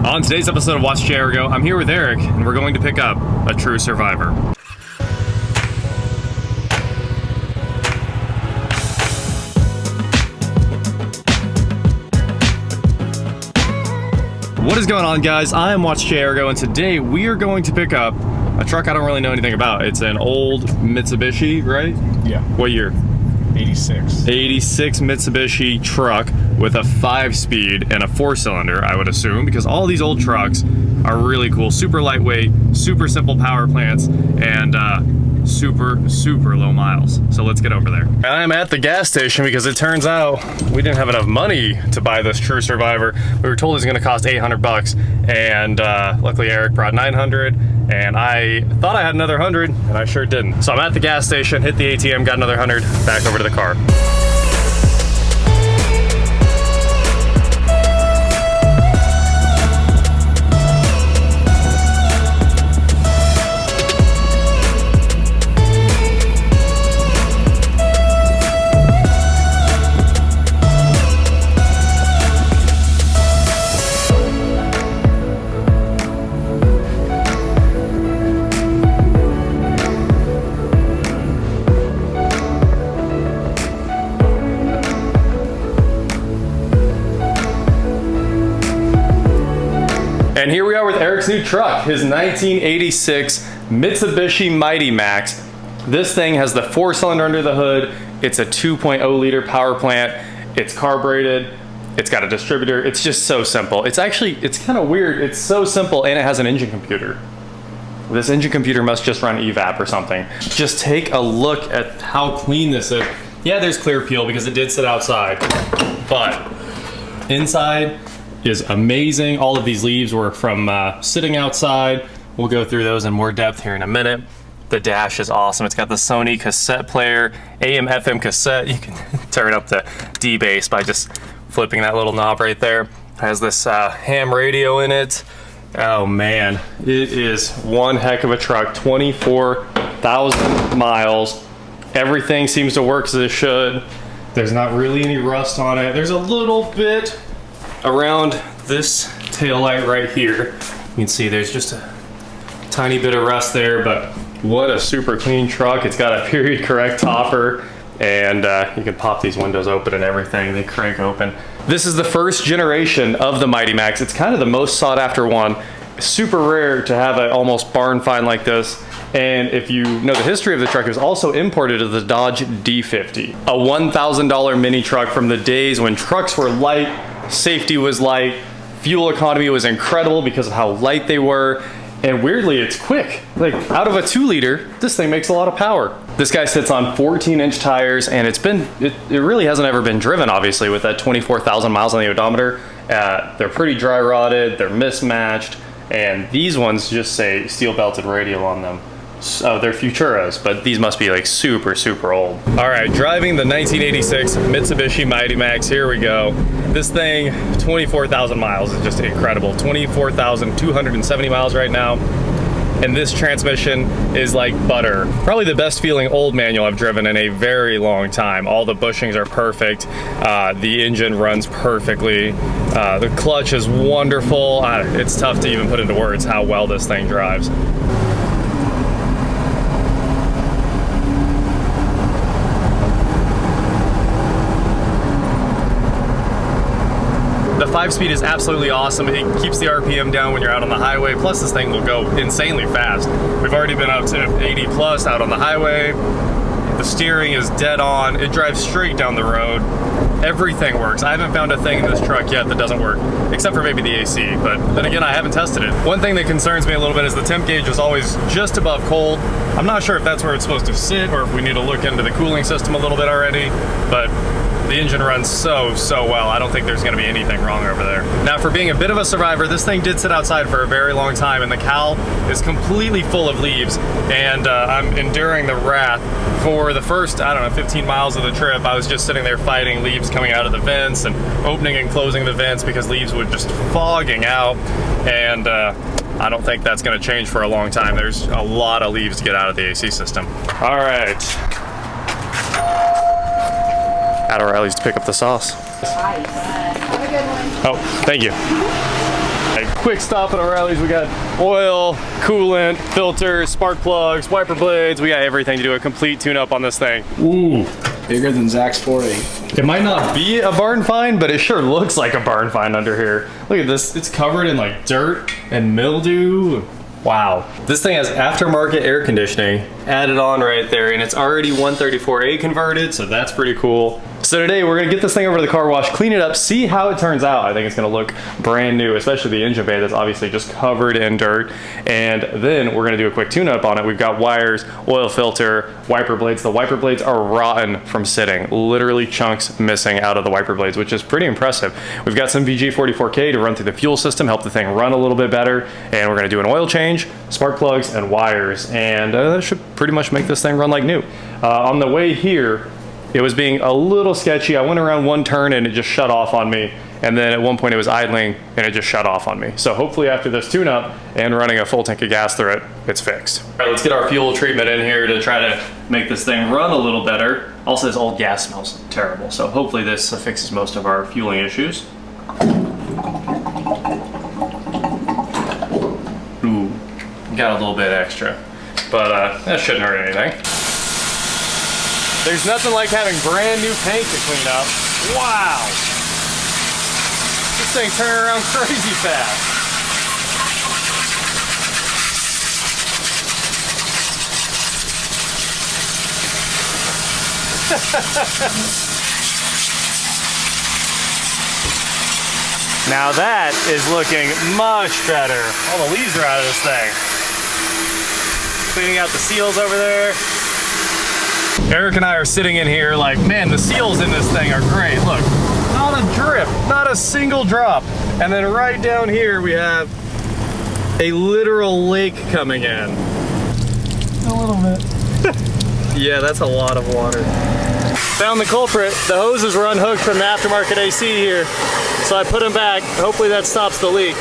On today's episode of Watch Jericho, I'm here with Eric, and we're going to pick up a true survivor. What is going on, guys? I am Watch Jericho, and today we are going to pick up a truck I don't really know anything about. It's an old Mitsubishi, right? Yeah. What year? 86. 86 Mitsubishi truck with a 5-speed and a 4-cylinder, I would assume, because all these old trucks are really cool. Super lightweight, super simple power plants, and super low miles. So let's get over there. And I'm at the gas station because it turns out we didn't have enough money to buy this true survivor. We were told it was going to cost 800 bucks, and luckily Eric brought 900, and I thought I had another 100, and I sure didn't. So I'm at the gas station, hit the ATM, got another 100, back over to the car. And here we are with Eric's new truck, his 1986 Mitsubishi Mighty Max. This thing has the 4-cylinder under the hood. It's a 2.0 liter power plant. It's carbureted. It's got a distributor. It's just so simple. It's kind of weird. It's so simple, and it has an engine computer. This engine computer must just run evap or something. Just take a look at how clean this is. Yeah, there's clear peel because it did sit outside, but inside is amazing. All of these leaves were from sitting outside. We'll go through those in more depth here in a minute. The dash is awesome. It's got the Sony cassette player, AM, FM cassette. You can turn up the D bass by just flipping that little knob right there. It has this ham radio in it. Oh man, it is one heck of a truck. 24,000 miles. Everything seems to work as it should. There's not really any rust on it. There's a little bit around this tail light right here. You can see there's just a tiny bit of rust there, but what a super clean truck. It's got a period correct topper, and you can pop these windows open and everything. They crank open. This is the first generation of the Mighty Max. It's kind of the most sought after one. Super rare to have an almost barn find like this. And if you know the history of the truck, it was also imported as the Dodge D50, a $1,000 mini truck from the days when trucks were light, safety was light, fuel economy was incredible because of how light they were, and weirdly it's quick. Like, out of a 2-liter, this thing makes a lot of power. This guy sits on 14-inch tires, and it really hasn't ever been driven, obviously, with that 24,000 miles on the odometer. They're pretty dry rotted, they're mismatched, and these ones just say steel belted radial on them. So they're Futuras, but these must be like super old. All right, driving the 1986 Mitsubishi Mighty Max, here we go. This thing, 24,000 miles is just incredible. 24,270 miles right now. And this transmission is like butter. Probably the best feeling old manual I've driven in a very long time. All the bushings are perfect. The engine runs perfectly. The clutch is wonderful. It's tough to even put into words how well this thing drives. The 5-speed is absolutely awesome. It keeps the RPM down when you're out on the highway. Plus, this thing will go insanely fast. We've already been up to 80 plus out on the highway. The steering is dead on. It drives straight down the road. Everything works. I haven't found a thing in this truck yet that doesn't work, except for maybe the AC, but then again, I haven't tested it. One thing that concerns me a little bit is the temp gauge is always just above cold. I'm not sure if that's where it's supposed to sit or if we need to look into the cooling system a little bit already, but the engine runs so well. I don't think there's gonna be anything wrong over there. Now, for being a bit of a survivor, this thing did sit outside for a very long time, and the cowl is completely full of leaves, and I'm enduring the wrath. For the first, 15 miles of the trip, I was just sitting there fighting leaves coming out of the vents and opening and closing the vents because leaves were just fogging out, and I don't think that's gonna change for a long time. There's a lot of leaves to get out of the AC system. All right. At O'Reilly's to pick up the sauce. Nice. Have a good one. Oh, thank you. A quick stop at O'Reilly's. We got oil, coolant, filters, spark plugs, wiper blades. We got everything to do a complete tune-up on this thing. Ooh. Bigger than Zach's 4.8. It might not be a barn find, but it sure looks like a barn find under here. Look at this. It's covered in like dirt and mildew. Wow. This thing has aftermarket air conditioning added on right there, and it's already 134A converted, so that's pretty cool. So today we're gonna get this thing over to the car wash, clean it up, see how it turns out. I think it's gonna look brand new, especially the engine bay that's obviously just covered in dirt. And then we're gonna do a quick tune-up on it. We've got wires, oil filter, wiper blades. The wiper blades are rotten from sitting. Literally chunks missing out of the wiper blades, which is pretty impressive. We've got some VG44K to run through the fuel system, help the thing run a little bit better. And we're gonna do an oil change, spark plugs, and wires. And that should pretty much make this thing run like new. On the way here, it was being a little sketchy. I went around one turn and it just shut off on me. And then at one point it was idling and it just shut off on me. So hopefully after this tune-up and running a full tank of gas through it, it's fixed. All right, let's get our fuel treatment in here to try to make this thing run a little better. Also, this old gas smells terrible. So hopefully this fixes most of our fueling issues. Ooh, got a little bit extra, but that shouldn't hurt anything. There's nothing like having brand new paint to clean up. Wow! This thing turning around crazy fast. Now that is looking much better. All the leaves are out of this thing. Cleaning out the seals over there. Eric and I are sitting in here like, man, the seals in this thing are great. Look, not a drip, not a single drop. And then right down here we have a literal lake coming in. A little bit. Yeah, that's a lot of water. Found the culprit. The hoses were unhooked from the aftermarket AC here. So I put them back. Hopefully that stops the leak.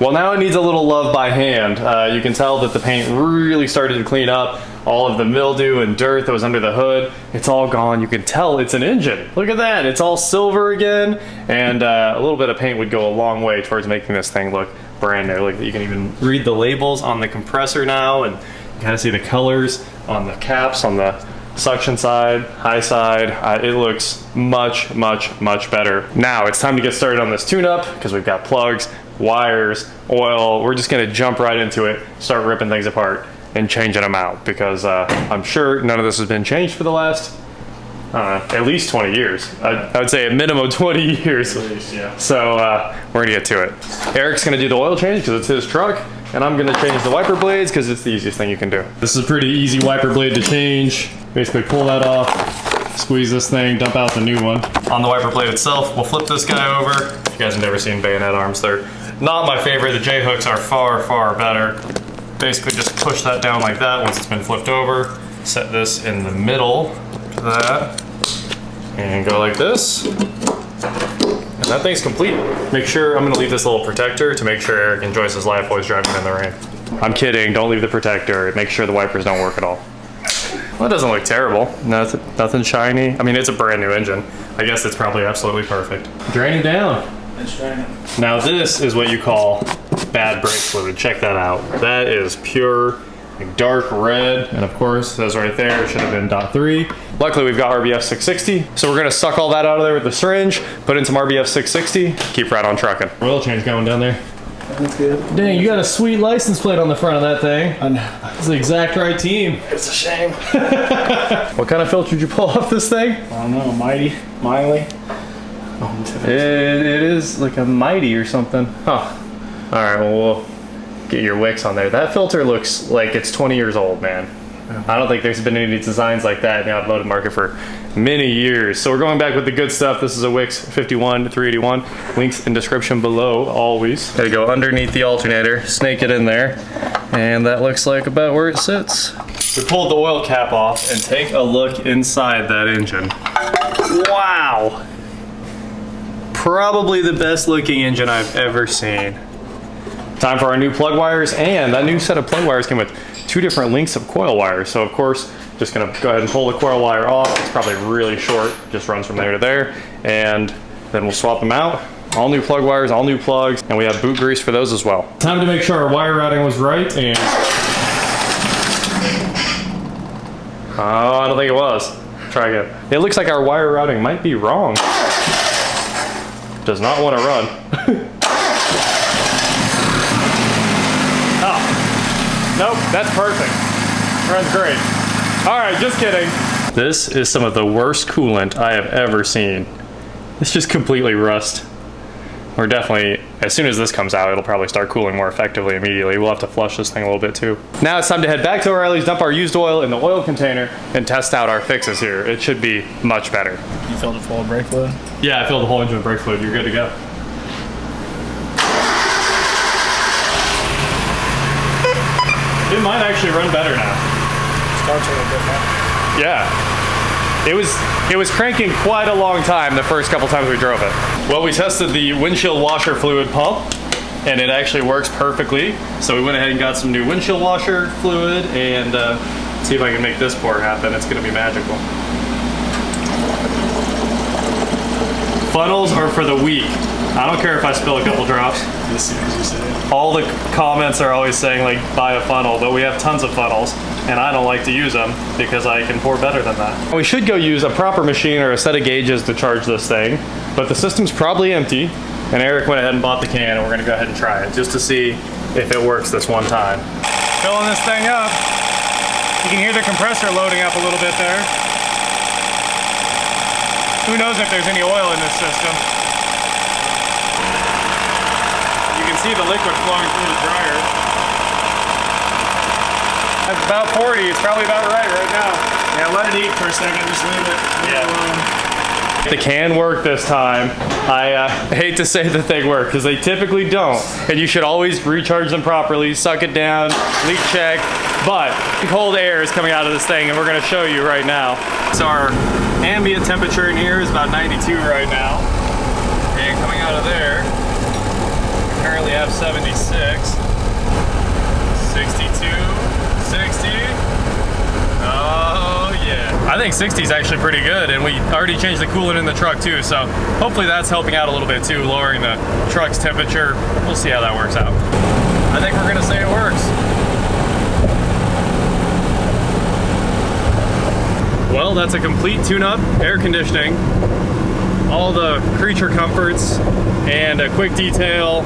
Well, now it needs a little love by hand. You can tell that the paint really started to clean up. All of the mildew and dirt that was under the hood, it's all gone. You can tell it's an engine. Look at that, it's all silver again. And a little bit of paint would go a long way towards making this thing look brand new. Like, you can even read the labels on the compressor now, and you kind of see the colors on the caps, on the suction side, high side. It looks much, much, much better. Now it's time to get started on this tune-up because we've got plugs, wires, oil. We're just gonna jump right into it, start ripping things apart and changing them out, because I'm sure none of this has been changed for the last at least 20 years. I would say a minimum 20 years. At least, yeah. So we're gonna get to it. Eric's gonna do the oil change because it's his truck, and I'm gonna change the wiper blades because it's the easiest thing you can do. This is a pretty easy wiper blade to change. Basically pull that off, squeeze this thing, dump out the new one. On the wiper blade itself, we'll flip this guy over. If you guys have never seen bayonet arms, they're not my favorite. The J-hooks are far, far better. Basically just push that down like that once it's been flipped over. Set this in the middle of that and go like this. And that thing's complete. Make sure, I'm gonna leave this little protector to make sure Eric enjoys his life while he's driving in the rain. I'm kidding, don't leave the protector. Make sure the wipers don't work at all. Well, it doesn't look terrible. Nothing shiny. I mean, it's a brand new engine. I guess it's probably absolutely perfect. Drain it down. It's draining. Now this is what you call bad brake fluid. Check that out. That is pure, like, dark red. And of course, it says right there, it should have been .3. Luckily, we've got RBF 660. So we're gonna suck all that out of there with the syringe, put in some RBF 660, keep right on trucking. Oil change going down there. That's good. Dang, you got a sweet license plate on the front of that thing. I know. It's the exact right team. It's a shame. What kind of filter did you pull off this thing? I don't know, Miley. It is like a Mighty or something. Huh. All right, well, we'll get your wicks on there. That filter looks like it's 20 years old, man. I don't think there's been any designs like that in the automotive market for many years. So we're going back with the good stuff. This is a Wix 51 381. Links in description below, always. Gotta go underneath the alternator, snake it in there, and that looks like about where it sits. We pulled the oil cap off and take a look inside that engine. Wow. Probably the best looking engine I've ever seen. Time for our new plug wires, and that new set of plug wires came with 2 different lengths of coil wire. So of course, just gonna go ahead and pull the coil wire off. It's probably really short, just runs from there to there. And then we'll swap them out All new plug wires, all new plugs, and we have boot grease for those as well. Time to make sure our wire routing was right, and oh, I don't think it was. Try again. It looks like our wire routing might be wrong. Does not want to run. Oh, nope, that's perfect. Runs great. All right, just kidding. This is some of the worst coolant I have ever seen. It's just completely rust. We're definitely, as soon as this comes out, it'll probably start cooling more effectively immediately. We'll have to flush this thing a little bit too. Now it's time to head back to O'Reilly's, dump our used oil in the oil container, and test out our fixes here. It should be much better. You filled it full of brake fluid? Yeah, I filled the whole engine with brake fluid. You're good to go. It might actually run better now. Starts a little bit better. Yeah. It was cranking quite a long time the first couple times we drove it. Well, we tested the windshield washer fluid pump, and it actually works perfectly. So we went ahead and got some new windshield washer fluid, and see if I can make this pour happen. It's gonna be magical. Funnels are for the weak. I don't care if I spill a couple drops. As soon as you say it. All the comments are always saying like buy a funnel, but we have tons of funnels, and I don't like to use them because I can pour better than that. We should go use a proper machine or a set of gauges to charge this thing, but the system's probably empty, and Eric went ahead and bought the can, and we're gonna go ahead and try it just to see if it works this one time. Filling this thing up. You can hear the compressor loading up a little bit there. Who knows if there's any oil in this system. You can see the liquid flowing through the dryer. That's about 40. It's probably about right now. Yeah, let it eat for a second. Just leave it. Yeah. The can work this time. I hate to say the thing worked because they typically don't. And you should always recharge them properly, suck it down, leak check. But cold air is coming out of this thing, and we're going to show you right now. So our ambient temperature in here is about 92 right now. And coming out of there, we currently have 76, 62, 60. Oh yeah. I think 60 is actually pretty good, and we already changed the coolant in the truck too, so hopefully that's helping out a little bit too, lowering the truck's temperature. We'll see how that works out. I think we're gonna say it works. Well, that's a complete tune-up, air conditioning, all the creature comforts, and a quick detail.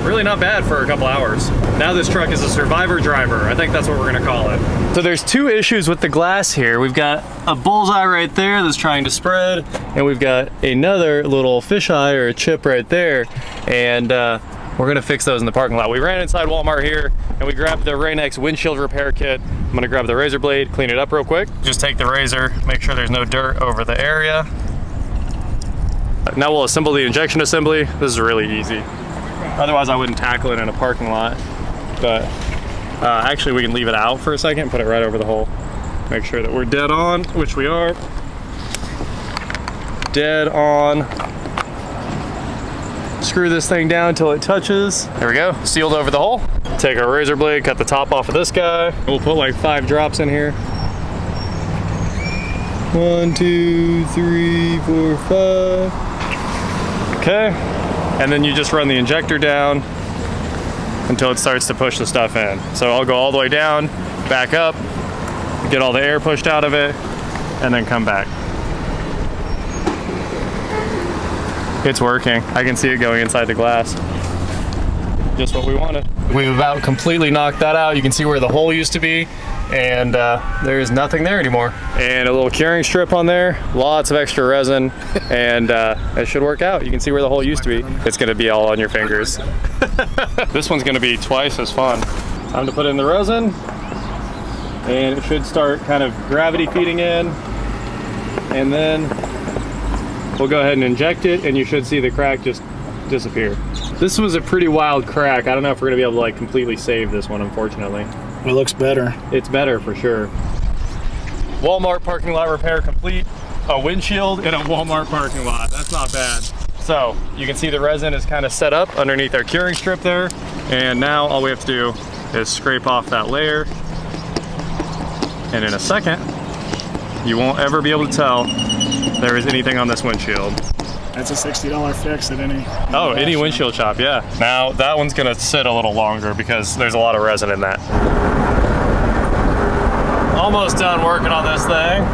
Really not bad for a couple hours. Now this truck is a survivor driver. I think that's what we're gonna call it. So there's two issues with the glass here. We've got a bullseye right there that's trying to spread, and we've got another little fisheye or a chip right there. And we're gonna fix those in the parking lot. We ran inside Walmart here, and we grabbed the Rain-X windshield repair kit. I'm gonna grab the razor blade, clean it up real quick. Just take the razor, make sure there's no dirt over the area. Now we'll assemble the injection assembly. This is really easy. Otherwise I wouldn't tackle it in a parking lot. But actually we can leave it out for a second, put it right over the hole. Make sure that we're dead on, which we are. Dead on. Screw this thing down until it touches. There we go, sealed over the hole. Take our razor blade, cut the top off of this guy. We'll put like 5 drops in here. 1, 2, 3, 4, 5. Okay, and then you just run the injector down until it starts to push the stuff in. So I'll go all the way down, back up, get all the air pushed out of it, and then come back. It's working. I can see it going inside the glass. Just what we wanted. We've about completely knocked that out. You can see where the hole used to be, and there's nothing there anymore. And a little curing strip on there, lots of extra resin, and it should work out. You can see where the hole used to be. It's gonna be all on your fingers. This one's gonna be twice as fun. Time to put in the resin, and it should start kind of gravity feeding in, and then we'll go ahead and inject it, and you should see the crack just disappear. This was a pretty wild crack. I don't know if we're gonna be able to like completely save this one, unfortunately. It looks better. It's better for sure. Walmart parking lot repair complete. A windshield in a Walmart parking lot. That's not bad. So you can see the resin is kind of set up underneath our curing strip there. And now all we have to do is scrape off that layer. And in a second, you won't ever be able to tell there is anything on this windshield. That's a $60 fix at any. Oh, any windshield shop, yeah. Now that one's gonna sit a little longer because there's a lot of resin in that. Almost done working on this thing.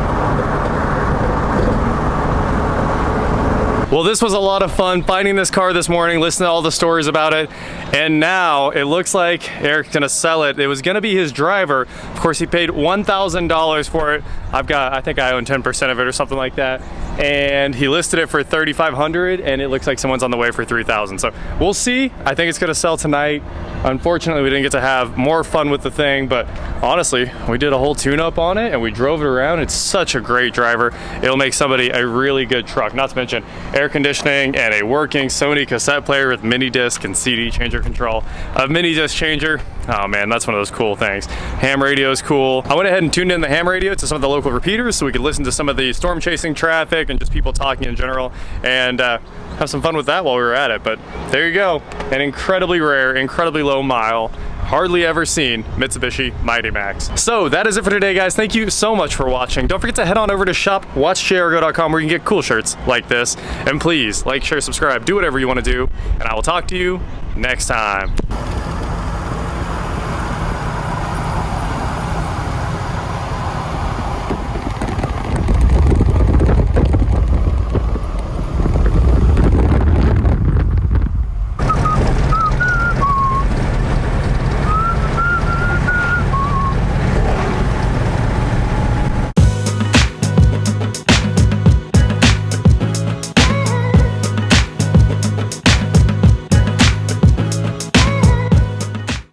Well, this was a lot of fun finding this car this morning, listening to all the stories about it, and now it looks like Eric's gonna sell it. It was gonna be his driver. Of course, he paid $1,000 for it. I think I own 10% of it or something like that. And he listed it for $3,500, and it looks like someone's on the way for $3,000. So we'll see. I think it's gonna sell tonight. Unfortunately, we didn't get to have more fun with the thing, but honestly, we did a whole tune-up on it and we drove it around. It's such a great driver. It'll make somebody a really good truck. Not to mention air conditioning and a working Sony cassette player with mini disc and CD changer control. A mini disc changer. Oh man, that's one of those cool things. Ham radio is cool. I went ahead and tuned in the ham radio to some of the local repeaters so we could listen to some of the storm chasing traffic and just people talking in general, and have some fun with that while we were at it. But there you go, an incredibly rare, incredibly low mile, hardly ever seen Mitsubishi Mighty Max. So that is it for today, guys. Thank you so much for watching. Don't forget to head on over to shop.watchjrgo.com where you can get cool shirts like this. And please like, share, subscribe, do whatever you want to do, and I will talk to you next time.